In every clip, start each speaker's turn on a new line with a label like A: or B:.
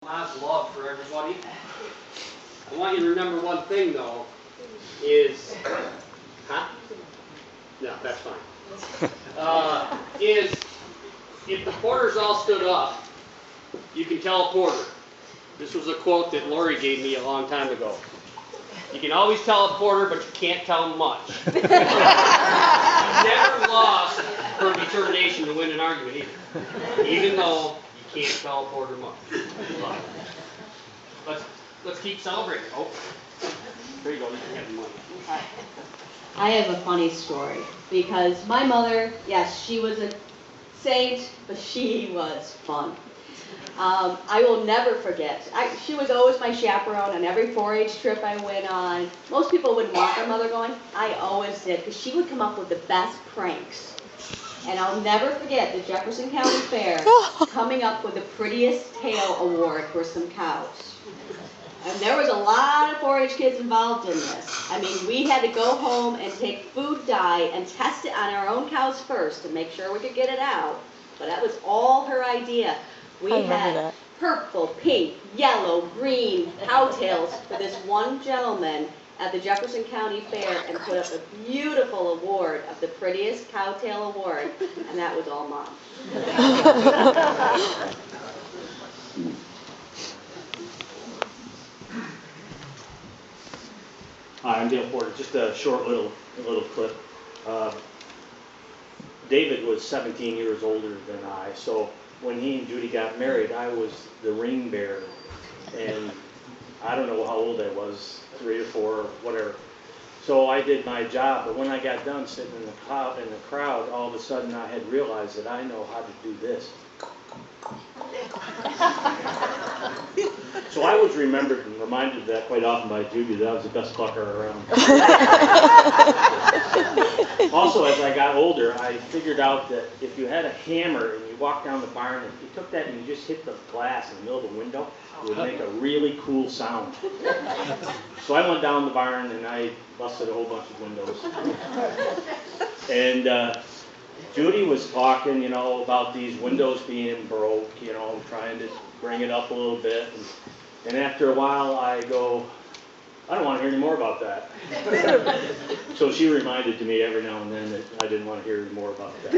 A: Mom's love for everybody. I want you to remember one thing, though, is, No, that's fine. Is if the porters all stood up, you can tell a porter. This was a quote that Lori gave me a long time ago. You can always tell a porter, but you can't tell them much. Never lost her determination to win an argument either, even though you can't tell a porter much. But let's keep celebrating. Oh, there you go. You can have the money.
B: I have a funny story because my mother, yes, she was a saint, but she was fun. I will never forget. She was always my chaperone on every 4-H trip I went on. Most people wouldn't want their mother going. I always did because she would come up with the best pranks. And I'll never forget the Jefferson County Fair coming up with the prettiest tail award for some cows. And there was a lot of 4-H kids involved in this. I mean, we had to go home and take food dye and test it on our own cows first to make sure we could get it out. But that was all her idea. We had purple, pink, yellow, green cowtails for this one gentleman at the Jefferson County Fair and put up a beautiful award of the prettiest cowtail award, and that was all Mom.
C: Hi, I'm Dale Porter. Just a short little clip. David was 17 years older than I, so when he and Judy got married, I was the ring bearer, and I don't know how old I was, 3 or 4 or whatever. So I did my job, but when I got done sitting in the crowd, all of a sudden I had realized that I know how to do this. So I was remembered and reminded of that quite often by Judy, that I was the best fucker around. Also, as I got older, I figured out that if you had a hammer and you walked down the barn and you took that and you just hit the glass in the middle of the window, it would make a really cool sound. So I went down the barn and I busted a whole bunch of windows. And Judy was talking, about these windows being broke, trying to bring it up a little bit. And after a while, I go, I don't want to hear any more about that. So she reminded to me every now and then that I didn't want to hear any more about that.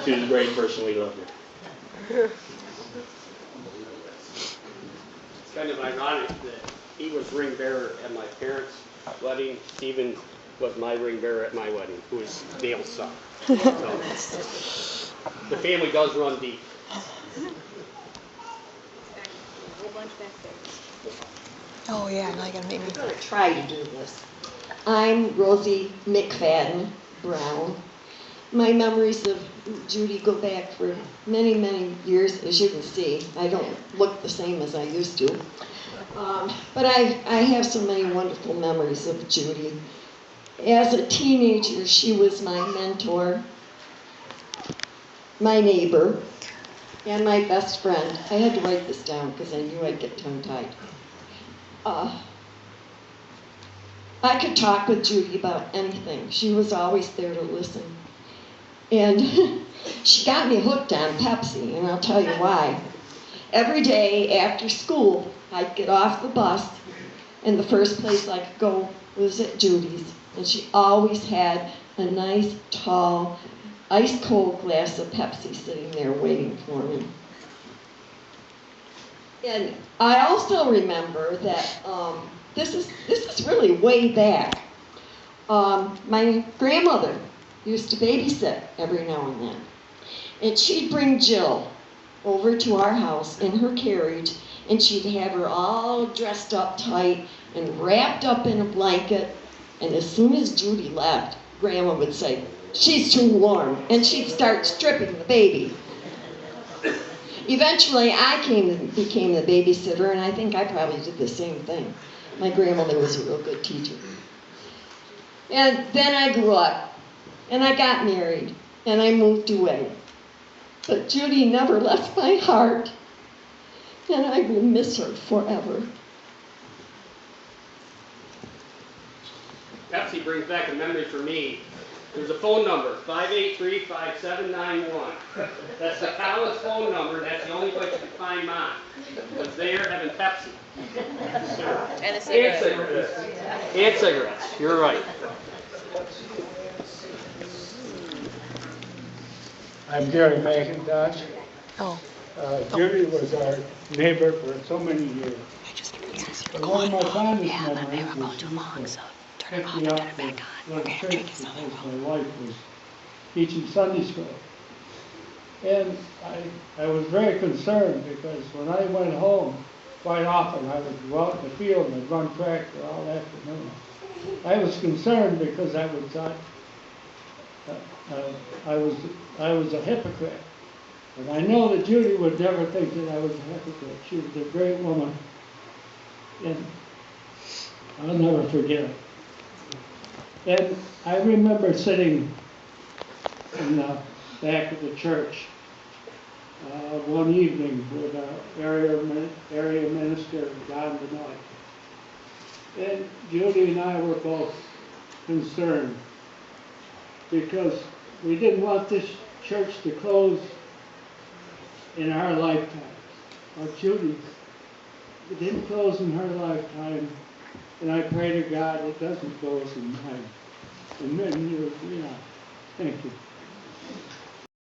C: She was a great person. We loved her.
A: It's kind of ironic that he was ring bearer at my parents' wedding. Stephen was my ring bearer at my wedding, who is Dale's son. So, the family does run deep.
D: Oh yeah, now you gotta make me.
E: I'm going to try to do this. I'm Rosie McFadden Brown. My memories of Judy go back for many, many years, as you can see. I don't look the same as I used to. But I have so many wonderful memories of Judy. As a teenager, she was my mentor, my neighbor, and my best friend. I had to write this down because I knew I'd get tongue-tied. I could talk with Judy about anything. She was always there to listen. And she got me hooked on Pepsi, and I'll tell you why. Every day after school, I'd get off the bus, and the first place I could go was at Judy's. And she always had a nice, tall, ice-cold glass of Pepsi sitting there waiting for me. And I also remember that this is really way back. My grandmother used to babysit every now and then. And she'd bring Jill over to our house in her carriage, and she'd have her all dressed up tight and wrapped up in a blanket. And as soon as Judy left, Grandma would say, "She's too warm," and she'd start stripping the baby. Eventually, I became the babysitter, and I think I probably did the same thing. My grandmother was a real good teacher. And then I grew up, and I got married, and I moved away. But Judy never left my heart, and I will miss her forever.
A: Pepsi brings back a memory for me. There's a phone number, 583-5791. That's the Collins phone number, that's the only place you can find mine. Because they are having Pepsi.
F: And a
A: And
F: cigarette.
A: cigarettes. And cigarettes, you're right.
G: I'm Gary McIntosh.
D: Oh,
G: Judy was our neighbor for so many years.
D: I just yes,
G: But one of my fondest
D: yeah, but they were
G: memories
D: going
G: was
D: too long, so turn
G: pick
D: it off
G: me
D: and
G: up
D: turn it back
G: to
D: on.
G: go to
D: Okay,
G: church
D: drink this
G: because
D: other
G: my wife was teaching Sunday school. And I was very concerned because when I went home, quite often I would go out in the field and I'd run tractor all afternoon. I was concerned because I would thought I was a hypocrite. And I know that Judy would never think that I was a hypocrite. She was a great woman. And I'll never forget it. And I remember sitting in the back of the church one evening with our area minister, Don Benoit. And Judy and I were both concerned because we didn't want this church to close in our lifetime. Or Judy's. It didn't close in her lifetime, and I pray to God it doesn't close in mine. And then you know, thank you.